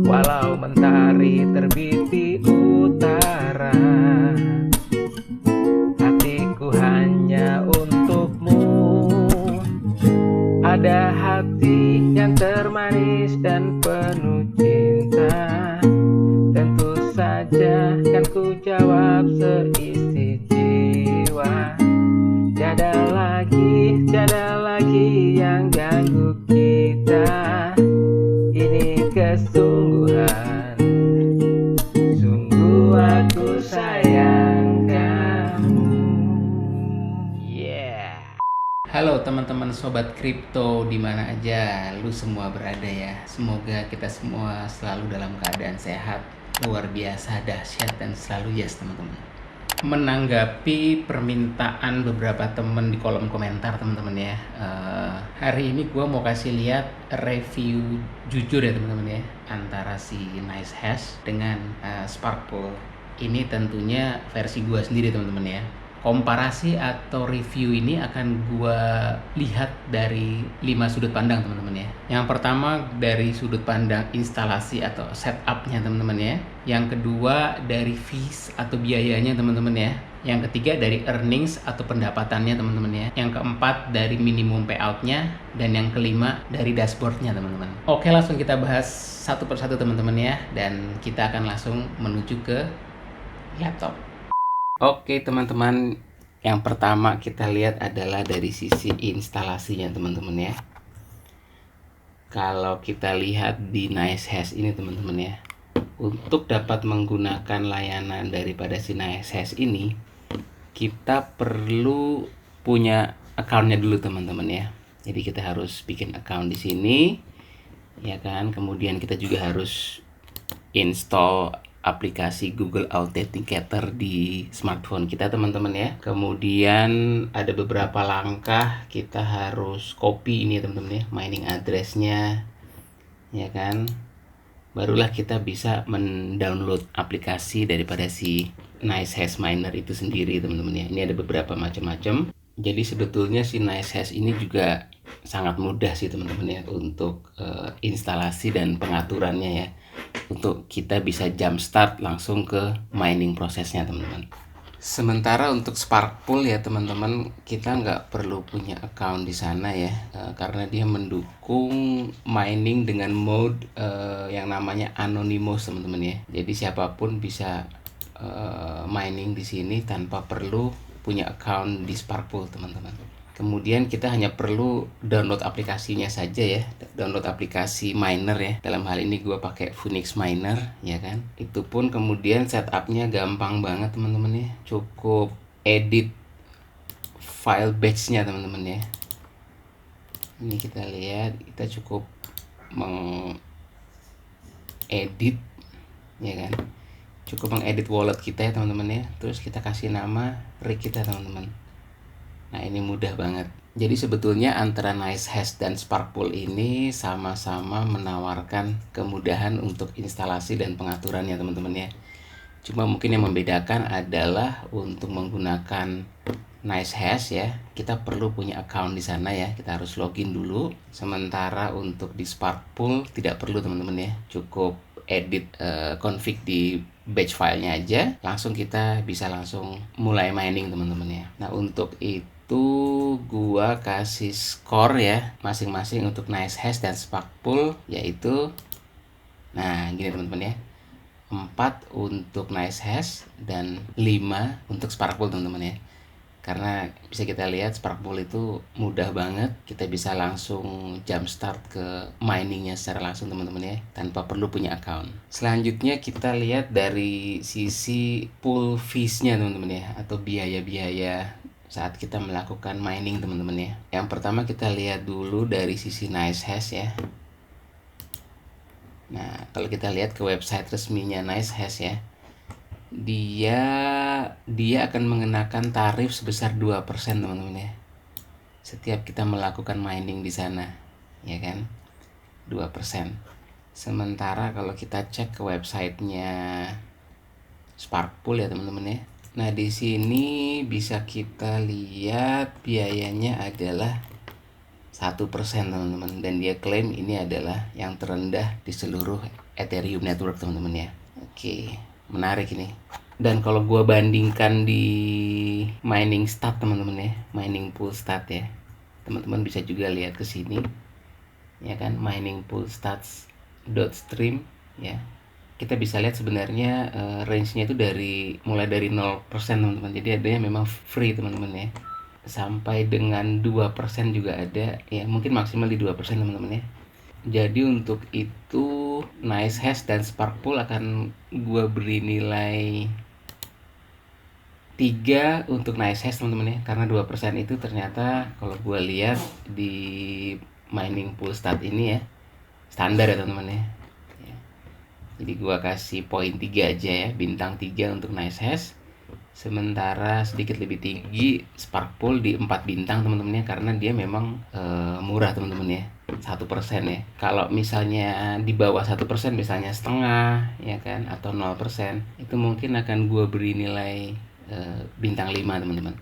Walau mentari terbit di utara, hatiku hanya untukmu. Ada hati yang termanis dan penuh cinta, tentu saja kan ku jawab seisi jiwa. Tiada lagi yang ganggu kita. Ini kesungguhan, sungguh aku sayang kamu. Yeah. Halo teman-teman sobat kripto di mana aja lu semua berada ya. Semoga kita semua selalu dalam keadaan sehat, luar biasa, dahsyat dan selalu yes teman-teman. Menanggapi permintaan beberapa temen di kolom komentar teman-teman ya, hari ini gue mau kasih lihat review jujur ya teman-teman ya, antara si NiceHash dengan Sparkpool. Ini tentunya versi gue sendiri teman-teman ya. Komparasi atau review ini akan gue lihat dari 5 sudut pandang teman-teman ya. Yang pertama dari sudut pandang instalasi atau setupnya teman-teman ya. Yang kedua dari fees atau biayanya teman-teman ya. Yang ketiga dari earnings atau pendapatannya teman-teman ya. Yang keempat dari minimum payoutnya. Dan yang kelima dari dashboardnya teman-teman. Oke, langsung kita bahas satu persatu teman-teman ya. Dan kita akan langsung menuju ke laptop. Oke teman-teman, yang pertama kita lihat adalah dari sisi instalasinya teman-teman ya. Kalau kita lihat di NiceHash ini teman-teman ya, untuk dapat menggunakan layanan daripada si NiceHash ini, kita perlu punya accountnya dulu teman-teman ya. Jadi kita harus bikin account di sini, ya kan. Kemudian kita juga harus install aplikasi Google Authenticator di smartphone kita teman-teman ya. Kemudian ada beberapa langkah, kita harus copy ini teman-teman ya, mining address-nya, ya kan. Barulah kita bisa mendownload aplikasi daripada si NiceHash miner itu sendiri teman-teman ya. Ini ada beberapa macam-macam. Jadi sebetulnya si NiceHash ini juga sangat mudah sih teman-teman ya untuk instalasi dan pengaturannya ya, untuk kita bisa jumpstart langsung ke mining prosesnya teman-teman. Sementara untuk Sparkpool ya teman-teman, kita nggak perlu punya account di sana ya, karena dia mendukung mining dengan mode yang namanya anonymous teman-teman ya. Jadi siapapun bisa mining di sini tanpa perlu punya account di Sparkpool teman-teman. Kemudian kita hanya perlu download aplikasinya saja ya, download aplikasi miner ya. Dalam hal ini gue pakai Phoenix Miner ya kan. Itu pun kemudian setupnya gampang banget teman-teman ya. Cukup edit file batch-nya teman-teman ya. Ini kita lihat, kita cukup mengedit ya kan. Cukup mengedit wallet kita ya teman-teman ya. Terus kita kasih nama rig kita teman-teman. Nah ini mudah banget. Jadi sebetulnya antara NiceHash dan Sparkpool ini sama-sama menawarkan kemudahan untuk instalasi dan pengaturannya teman-teman ya. Cuma mungkin yang membedakan adalah untuk menggunakan NiceHash ya, kita perlu punya account di sana ya, kita harus login dulu. Sementara untuk di Sparkpool tidak perlu teman-teman ya, cukup edit config di batch filenya aja, langsung kita bisa langsung mulai mining teman-teman ya. Nah untuk itu gua kasih skor ya masing-masing untuk NiceHash dan Sparkpool, yaitu nah gini teman-teman ya, 4 untuk NiceHash dan 5 untuk Sparkpool teman-teman ya. Karena bisa kita lihat Sparkpool itu mudah banget, kita bisa langsung jumpstart ke miningnya secara langsung teman-teman ya, tanpa perlu punya account. Selanjutnya kita lihat dari sisi pool fees-nya teman-teman ya, atau biaya-biaya saat kita melakukan mining teman-teman ya. Yang pertama kita lihat dulu dari sisi NiceHash ya. Nah kalau kita lihat ke website resminya NiceHash ya, dia akan mengenakan tarif sebesar 2% teman-teman ya, setiap kita melakukan mining di sana ya kan, 2%. Sementara kalau kita cek ke websitenya Sparkpool ya teman-teman ya, nah di sini bisa kita lihat biayanya adalah 1% teman-teman, dan dia klaim ini adalah yang terendah di seluruh Ethereum network teman-teman ya. Oke, menarik ini. Dan kalau gua bandingkan di mining stat teman-teman ya, mining pool stat ya, teman-teman bisa juga lihat ke sini ya kan, mining pool stats .stream ya. Kita bisa lihat sebenarnya range-nya itu mulai dari 0% teman-teman. Jadi adanya memang free teman-teman ya. Sampai dengan 2% juga ada ya, mungkin maksimal di 2% teman-teman ya. Jadi untuk itu NiceHash dan Sparkpool akan gua beri nilai 3 untuk NiceHash teman-teman ya, karena 2% itu ternyata kalau gua lihat di mining pool stat ini ya standar ya teman-teman ya. Jadi gua kasih poin 3 aja ya, bintang 3 untuk NiceHash. Sementara sedikit lebih tinggi Sparkpool di 4 bintang teman-teman ya, karena dia memang murah teman-teman ya, 1% ya. Kalau misalnya di bawah 1%, misalnya setengah ya kan, atau 0%, itu mungkin akan gua beri nilai bintang 5 teman-teman.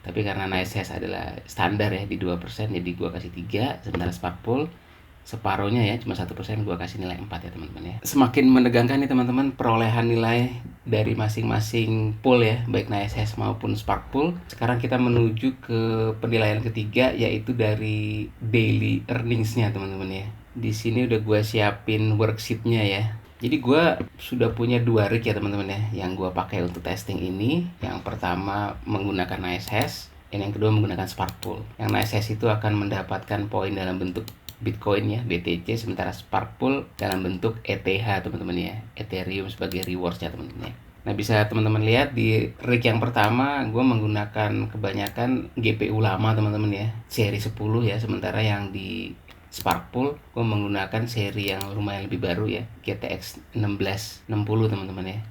Tapi karena NiceHash adalah standar ya di 2%, jadi gua kasih 3. Sementara Sparkpool separohnya ya, cuma 1%, gua kasih nilai 4 ya teman-teman ya. Semakin menegangkan nih teman-teman perolehan nilai dari masing-masing pool ya, baik NiceHash maupun Sparkpool. Sekarang kita menuju ke penilaian ketiga, yaitu dari daily earnings-nya teman-teman ya. Di sini udah gua siapin worksheet-nya ya. Jadi gua sudah punya 2 rig ya teman-teman ya, yang gua pakai untuk testing ini. Yang pertama menggunakan NiceHash, dan yang kedua menggunakan Sparkpool. Yang NiceHash itu akan mendapatkan poin dalam bentuk Bitcoin ya, BTC, sementara Sparkpool dalam bentuk ETH teman-teman ya, Ethereum sebagai rewards ya teman-teman ya. Nah, bisa teman-teman lihat di rig yang pertama gue menggunakan kebanyakan GPU lama teman-teman ya, seri 10 ya, sementara yang di Sparkpool gue menggunakan seri yang lumayan lebih baru ya, GTX 1660 teman-teman ya.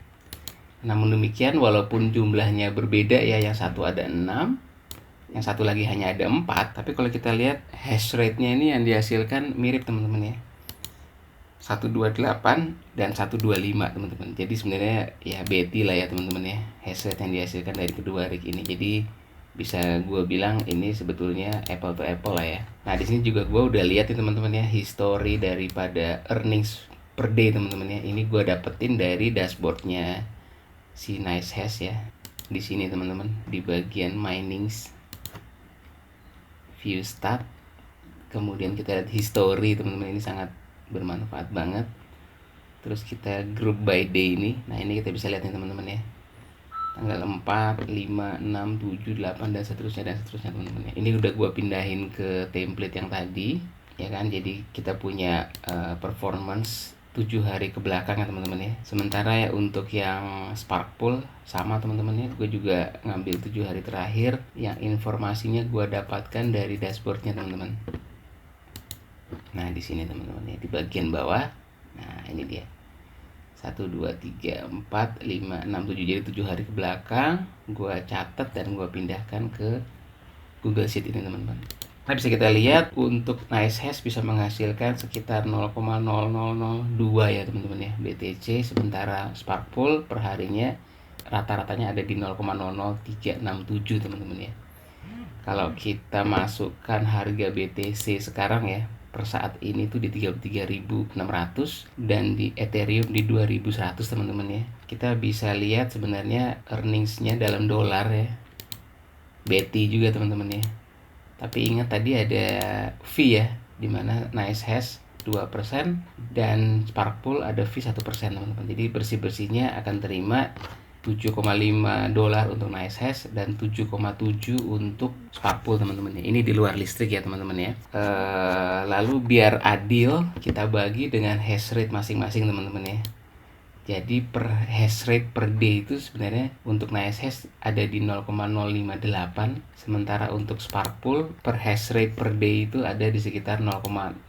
Namun demikian, walaupun jumlahnya berbeda ya, yang satu ada 6, yang satu lagi hanya ada 4, tapi kalau kita lihat hash rate-nya ini yang dihasilkan mirip teman-teman ya, 128 dan 125 teman-teman. Jadi sebenarnya ya beti lah ya teman-teman ya, hash rate yang dihasilkan dari kedua rig ini. Jadi bisa gue bilang ini sebetulnya apple to apple lah ya. Nah, di sini juga gue udah lihat nih teman-teman ya, history daripada earnings per day teman-teman ya. Ini gue dapetin dari dashboardnya si NiceHash ya. Di sini teman-teman, di bagian minings, view stat, kemudian kita lihat history teman-teman, ini sangat bermanfaat banget. Terus kita group by day ini. Nah, ini kita bisa lihat nih teman-teman ya, tanggal 4, 5, 6, 7, 8 dan seterusnya teman-teman ya. Ini udah gua pindahin ke template yang tadi ya kan. Jadi kita punya performance 7 hari ke belakang ya teman-teman ya. Sementara ya untuk yang Sparkpool sama teman-teman ya, gue juga ngambil 7 hari terakhir yang informasinya gue dapatkan dari dashboardnya teman-teman. Nah, di sini teman-teman ya, di bagian bawah. Nah, ini dia, 1, 2, 3, 4, 5, 6, 7. Jadi 7 hari ke belakang gue catat dan gue pindahkan ke Google Sheet ini teman-teman. Nah, bisa kita lihat untuk NiceHash bisa menghasilkan sekitar 0,0002 ya teman-teman ya, BTC. Sementara Sparkpool per harinya rata-ratanya ada di 0,00367 teman-teman ya. Kalau kita masukkan harga BTC sekarang ya, per saat ini tuh di 33.600 dan di Ethereum di 2.100 teman-teman ya. Kita bisa lihat sebenarnya earningsnya dalam dolar ya, BT juga teman-teman ya. Tapi ingat tadi ada fee ya, dimana NiceHash 2% dan Sparkpool ada fee 1% teman-teman. Jadi bersih-bersihnya akan terima $7,5 untuk NiceHash dan 7,7 untuk Sparkpool teman-teman ya. Ini di luar listrik ya teman-teman ya. Lalu biar adil kita bagi dengan hash rate masing-masing teman-teman ya. Jadi per hash rate per day itu sebenarnya untuk NiceHash ada di 0,058, sementara untuk Sparkpool per hash rate per day itu ada di sekitar 0,06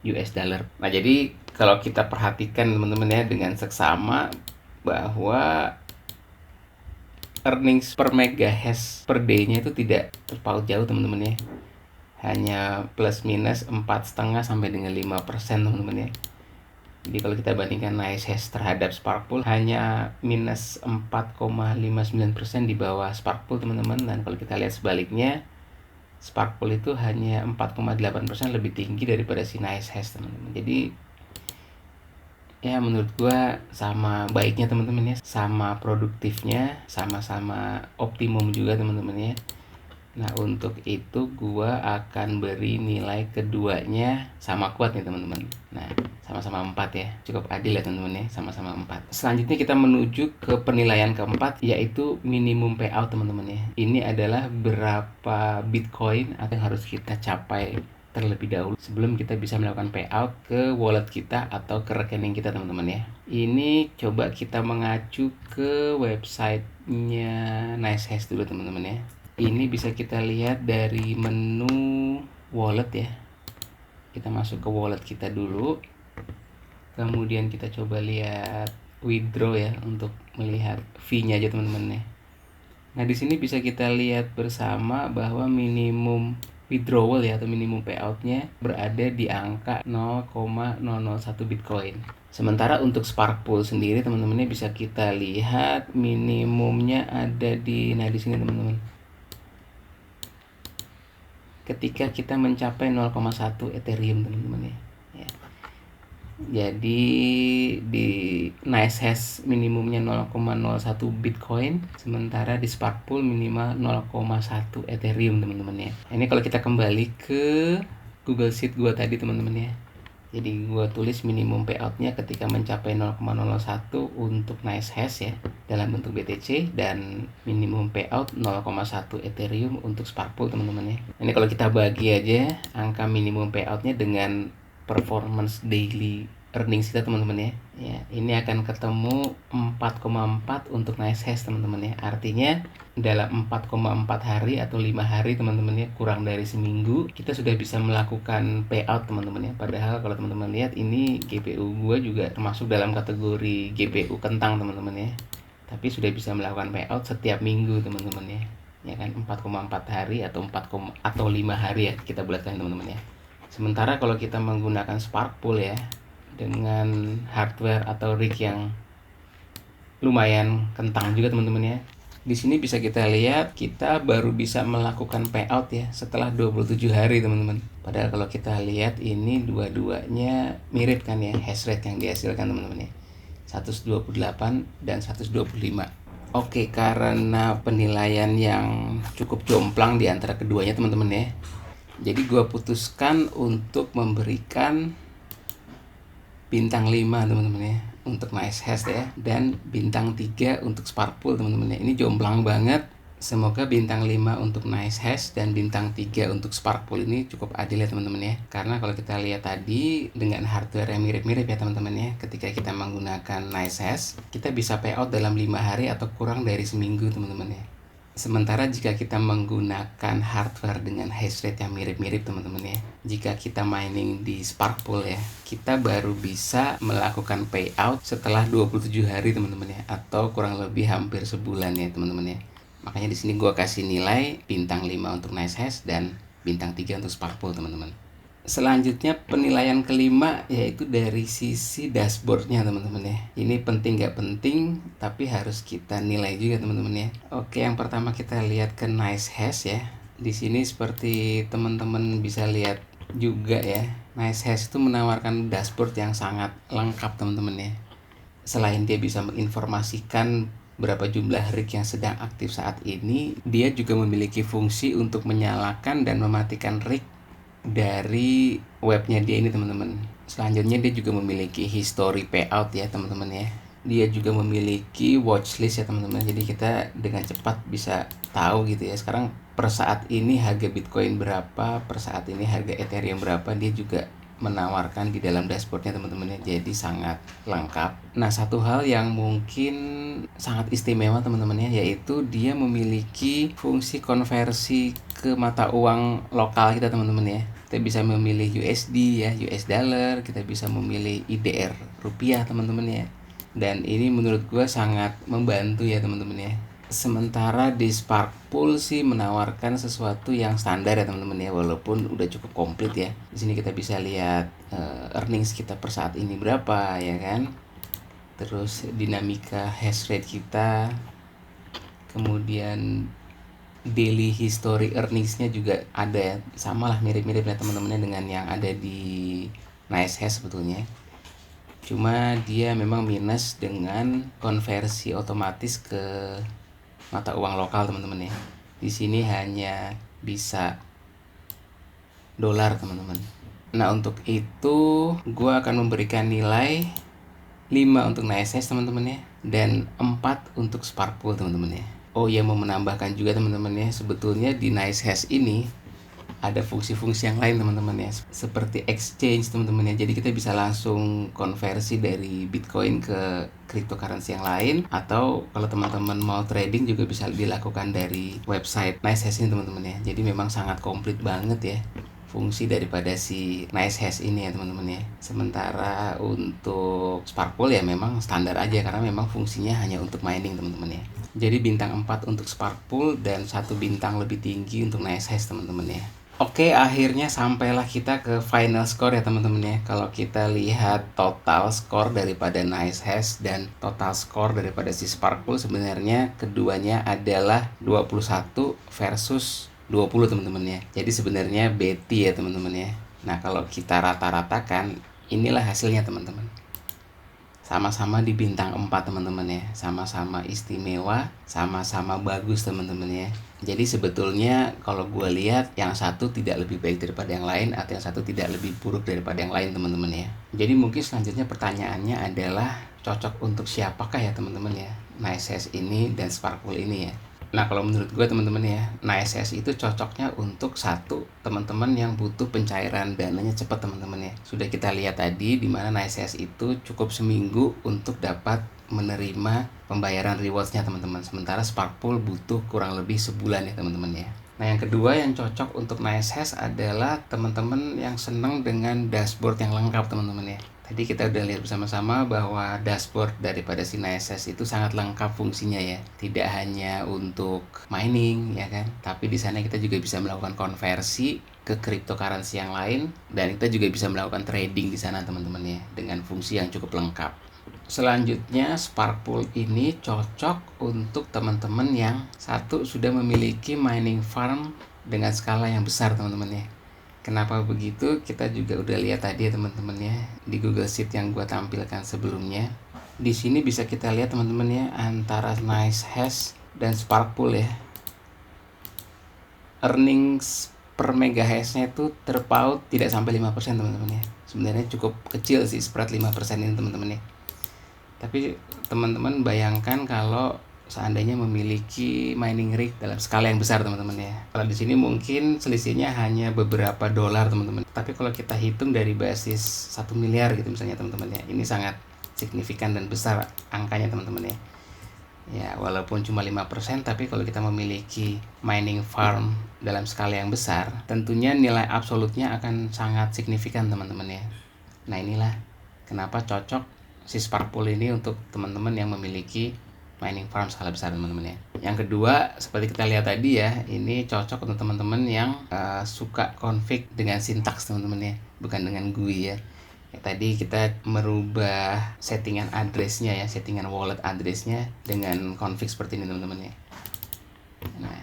US dollar. Nah, jadi kalau kita perhatikan teman-teman ya dengan seksama bahwa earnings per mega hash per day-nya itu tidak terpaut jauh teman-teman ya. Hanya plus minus 4,5 sampai dengan 5% teman-teman ya. Jadi kalau kita bandingkan NiceHash terhadap Sparkpool hanya minus 4,59% di bawah Sparkpool teman-teman. Dan kalau kita lihat sebaliknya, Sparkpool itu hanya 4,8% lebih tinggi daripada si NiceHash teman-teman. Jadi ya menurut gua sama baiknya teman-teman ya, sama produktifnya, sama-sama optimum juga teman-teman ya. Nah untuk itu gua akan beri nilai keduanya sama kuat nih teman-teman. Nah sama-sama 4 ya, cukup adil ya teman-teman ya, sama-sama 4. Selanjutnya kita menuju ke penilaian keempat, yaitu minimum payout teman-teman ya. Ini adalah berapa Bitcoin atau yang harus kita capai terlebih dahulu sebelum kita bisa melakukan payout ke wallet kita atau ke rekening kita teman-teman ya. Ini coba kita mengacu ke websitenya NiceHash dulu teman-teman ya. Ini bisa kita lihat dari menu wallet ya. Kita masuk ke wallet kita dulu. Kemudian kita coba lihat withdraw ya untuk melihat fee-nya aja teman-teman ya. Nah, di sini bisa kita lihat bersama bahwa minimum withdrawal ya atau minimum payout-nya berada di angka 0,001 Bitcoin. Sementara untuk Spark Pool sendiri teman-temannya bisa kita lihat minimumnya ada di sini teman-teman. Ketika kita mencapai 0,1 Ethereum teman-teman ya. Jadi di NiceHash minimumnya 0,01 Bitcoin, sementara di Spark Pool minimal 0,1 Ethereum teman-teman ya. Ini kalau kita kembali ke Google Sheet gua tadi teman-teman ya. Jadi gua tulis minimum payoutnya ketika mencapai 0,01 untuk NiceHash ya dalam bentuk BTC, dan minimum payout 0,1 Ethereum untuk Spark Pool teman-teman ya. Ini kalau kita bagi aja angka minimum payoutnya dengan performance daily earnings kita teman-teman ya. Ya, ini akan ketemu 4,4 untuk NiceHash teman-teman ya. Artinya dalam 4,4 hari atau 5 hari teman-teman ya, kurang dari seminggu kita sudah bisa melakukan payout teman-teman ya. Padahal kalau teman-teman lihat ini GPU gua juga termasuk dalam kategori GPU kentang teman-teman ya. Tapi sudah bisa melakukan payout setiap minggu teman-teman ya. Ya kan 4,4 hari atau 5 hari ya kita bulatkan teman-teman ya. Sementara kalau kita menggunakan Spark Pool ya dengan hardware atau rig yang lumayan kentang juga teman-teman ya. Di sini bisa kita lihat kita baru bisa melakukan payout ya setelah 27 hari teman-teman. Padahal kalau kita lihat ini dua-duanya mirip kan ya hash rate yang dihasilkan teman-teman ya. 128 dan 125. Oke, karena penilaian yang cukup jomplang di antara keduanya teman-teman ya. Jadi gua putuskan untuk memberikan bintang 5 teman-teman ya untuk NiceHash ya, dan bintang 3 untuk Spark Pool teman-teman ya. Ini jomplang banget. Semoga bintang 5 untuk NiceHash dan bintang 3 untuk Spark Pool ini cukup adil ya teman-teman ya. Karena kalau kita lihat tadi dengan hardware yang mirip-mirip ya teman-teman ya, ketika kita menggunakan NiceHash kita bisa payout dalam 5 hari atau kurang dari seminggu teman-teman ya. Sementara jika kita menggunakan hardware dengan hash rate yang mirip-mirip teman-teman ya, jika kita mining di Spark Pool ya, kita baru bisa melakukan payout setelah 27 hari teman-teman ya, atau kurang lebih hampir sebulan ya teman-teman ya. Makanya di sini gua kasih nilai bintang 5 untuk NiceHash dan bintang 3 untuk Spark Pool teman-teman. Selanjutnya penilaian kelima yaitu dari sisi dashboardnya teman-teman ya. Ini penting gak penting tapi harus kita nilai juga teman-teman ya. Oke, yang pertama kita lihat ke NiceHash ya. Di sini seperti teman-teman bisa lihat juga ya, NiceHash itu menawarkan dashboard yang sangat lengkap teman-teman ya. Selain dia bisa menginformasikan berapa jumlah rig yang sedang aktif saat ini, dia juga memiliki fungsi untuk menyalakan dan mematikan rig dari webnya dia ini teman-teman. Selanjutnya dia juga memiliki history payout ya teman-teman ya. Dia juga memiliki watchlist ya teman-teman. Jadi kita dengan cepat bisa tahu gitu ya, sekarang per saat ini harga Bitcoin berapa, per saat ini harga Ethereum berapa. Dia juga menawarkan di dalam dashboardnya teman-teman ya. Jadi sangat lengkap. Nah, satu hal yang mungkin sangat istimewa teman-teman ya, yaitu dia memiliki fungsi konversi ke mata uang lokal kita teman-teman ya. Kita bisa memilih USD ya, US dollar, kita bisa memilih IDR rupiah teman-teman ya. Dan ini menurut gue sangat membantu ya teman-teman ya. Sementara di Spark Pool sih menawarkan sesuatu yang standar ya teman-teman ya, walaupun udah cukup komplit ya. Di sini kita bisa lihat earnings kita per saat ini berapa ya kan. Terus dinamika hash rate kita. Kemudian daily history earningsnya juga ada ya, sama lah mirip-mirip ya teman-teman dengan yang ada di NiceHash sebetulnya. Cuma dia memang minus dengan konversi otomatis ke mata uang lokal teman-teman ya. Di sini hanya bisa dolar teman-teman. Nah untuk itu gue akan memberikan nilai 5 untuk NiceHash teman-teman ya, dan 4 untuk Sparkpool teman-teman ya. Oh ya, mau menambahkan juga teman-teman ya, sebetulnya di NiceHash ini ada fungsi-fungsi yang lain teman-teman ya, seperti exchange teman-teman ya. Jadi kita bisa langsung konversi dari Bitcoin ke cryptocurrency yang lain, atau kalau teman-teman mau trading juga bisa dilakukan dari website NiceHash ini teman-teman ya. Jadi memang sangat komplit banget ya fungsi daripada si NiceHash ini ya teman-teman ya. Sementara untuk Sparkpool ya memang standar aja, karena memang fungsinya hanya untuk mining teman-teman ya. Jadi bintang 4 untuk Sparkpool dan 1 bintang lebih tinggi untuk NiceHash teman-teman ya. Oke, akhirnya sampailah kita ke final score ya teman-teman ya. Kalau kita lihat total score daripada NiceHash dan total score daripada si Sparkpool, sebenarnya keduanya adalah 21 versus 20 teman-teman ya. Jadi sebenarnya beti ya teman-teman ya. Nah, kalau kita rata-ratakan, inilah hasilnya teman-teman. Sama-sama di bintang 4 teman-teman ya, sama-sama istimewa, sama-sama bagus teman-teman ya. Jadi sebetulnya kalau gue lihat yang satu tidak lebih baik daripada yang lain, atau yang satu tidak lebih buruk daripada yang lain teman-teman ya. Jadi mungkin selanjutnya pertanyaannya adalah cocok untuk siapakah ya teman-teman ya, NiceHash ini dan Sparkpool ini ya. Nah kalau menurut gue teman-teman ya, NiceHash itu cocoknya untuk satu teman-teman yang butuh pencairan dananya cepat teman-teman ya. Sudah kita lihat tadi di mana NiceHash itu cukup seminggu untuk dapat menerima pembayaran rewardsnya teman-teman. Sementara Sparkpool butuh kurang lebih sebulan ya teman-teman ya. Nah yang kedua yang cocok untuk NiceHash adalah teman-teman yang senang dengan dashboard yang lengkap teman-teman ya. Tadi kita udah lihat bersama-sama bahwa dashboard daripada si NiceHash itu sangat lengkap fungsinya ya. Tidak hanya untuk mining ya kan, tapi di sana kita juga bisa melakukan konversi ke cryptocurrency yang lain, dan kita juga bisa melakukan trading di sana teman-teman ya, dengan fungsi yang cukup lengkap. Selanjutnya Sparkpool ini cocok untuk teman-teman yang satu sudah memiliki mining farm dengan skala yang besar teman-teman ya. Kenapa begitu? Kita juga udah lihat tadi ya teman-teman ya, di Google Sheet yang gua tampilkan sebelumnya. Di sini bisa kita lihat teman-teman ya, antara NiceHash dan Sparkpool ya, earnings per mega hash-nya itu terpaut tidak sampai 5% teman-teman ya. Sebenarnya cukup kecil sih spread 5% ini teman-teman ya. Tapi teman-teman bayangkan kalau seandainya memiliki mining rig dalam skala yang besar teman-teman ya. Kalau di sini mungkin selisihnya hanya beberapa dolar teman-teman. Tapi kalau kita hitung dari basis 1 miliar gitu misalnya teman-teman ya, ini sangat signifikan dan besar angkanya teman-teman ya. Ya, walaupun cuma 5%, tapi kalau kita memiliki mining farm dalam skala yang besar, tentunya nilai absolutnya akan sangat signifikan teman-teman ya. Nah, inilah kenapa cocok si Sparkpool ini untuk teman-teman yang memiliki mining farm skala besar teman-teman ya. Yang kedua, seperti kita lihat tadi ya, ini cocok untuk teman-teman yang suka config dengan sintaks teman-teman ya, bukan dengan GUI ya. Tadi kita merubah settingan addressnya ya, settingan wallet addressnya dengan config seperti ini teman-teman ya. Nah,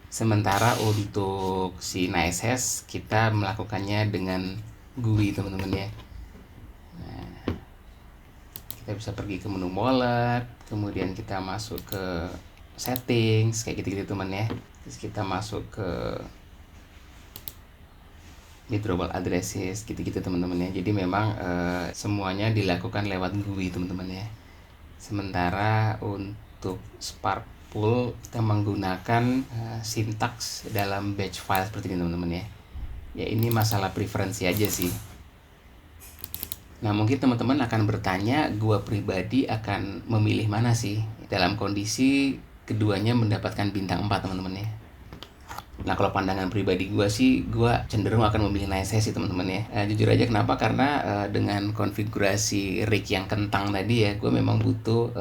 sementara untuk si NiceHash kita melakukannya dengan GUI teman-teman ya. Nah, kita bisa pergi ke menu wallet, kemudian kita masuk ke settings kayak gitu-gitu teman ya. Terus kita masuk ke withdrawal addresses gitu-gitu teman-teman ya. Jadi memang semuanya dilakukan lewat GUI teman-teman ya. Sementara untuk Sparkpool kita menggunakan sintaks dalam batch file seperti ini teman-teman ya. Ya ini masalah preferensi aja sih. Nah mungkin teman-teman akan bertanya, gua pribadi akan memilih mana sih dalam kondisi keduanya mendapatkan bintang 4 teman-teman ya. Nah kalau pandangan pribadi gue sih, gue cenderung akan memilih NiceHash sih teman-teman ya. Jujur aja kenapa? Karena dengan konfigurasi rig yang kentang tadi ya, gue memang butuh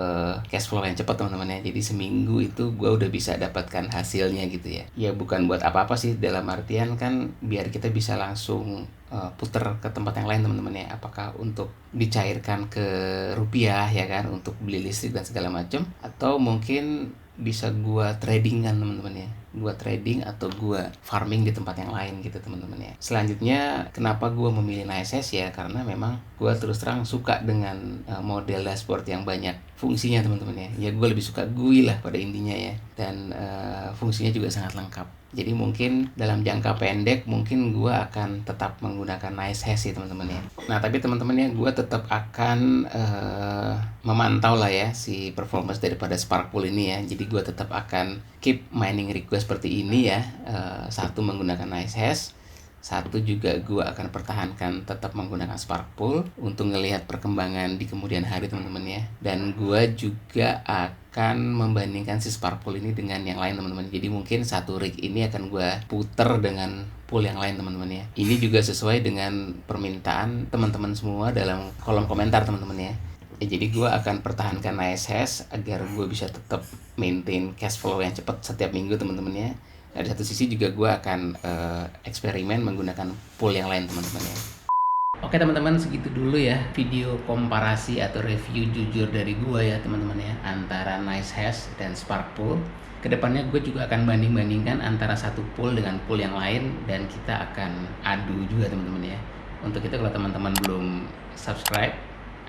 cash flow yang cepat teman-teman ya. Jadi seminggu itu gue udah bisa dapatkan hasilnya gitu ya. Ya bukan buat apa-apa sih, dalam artian kan biar kita bisa langsung puter ke tempat yang lain teman-teman ya. Apakah untuk dicairkan ke rupiah ya kan, untuk beli listrik dan segala macam, atau mungkin bisa gua trading kan teman-teman ya, gua trading atau gua farming di tempat yang lain gitu teman-teman ya. Selanjutnya kenapa gua memilih NiceHash ya, karena memang gua terus terang suka dengan model dashboard yang banyak fungsinya teman-teman ya. Ya gua lebih suka GUI lah pada intinya ya, dan fungsinya juga sangat lengkap. Jadi mungkin dalam jangka pendek mungkin gua akan tetap menggunakan NiceHash sih teman-teman ya. Nah tapi teman-teman ya, gua tetap akan memantau lah ya si performance daripada Spark Pool ini ya. Jadi gue tetap akan keep mining request seperti ini ya. Satu menggunakan NiceHash, satu juga gue akan pertahankan tetap menggunakan Spark Pool untuk ngelihat perkembangan di kemudian hari teman-teman ya. Dan gue juga akan membandingkan si Spark Pool ini dengan yang lain teman-teman. Jadi mungkin satu rig ini akan gue puter dengan pool yang lain teman-teman ya. Ini juga sesuai dengan permintaan teman-teman semua dalam kolom komentar teman-teman ya. Jadi gue akan pertahankan NiceHash agar gue bisa tetap maintain cash flow yang cepat setiap minggu teman-teman ya. Nah, di satu sisi juga gue akan eksperimen menggunakan pool yang lain teman-teman ya. Oke teman-teman, segitu dulu ya video komparasi atau review jujur dari gue ya teman-teman ya, antara NiceHash dan Spark Pool. Kedepannya gue juga akan banding-bandingkan antara satu pool dengan pool yang lain, dan kita akan adu juga teman-teman ya. Untuk itu kalau teman-teman belum subscribe,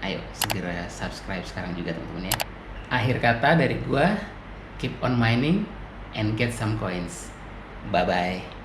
ayo segera subscribe sekarang juga teman-teman ya. Akhir kata dari gua, keep on mining and get some coins. Bye bye.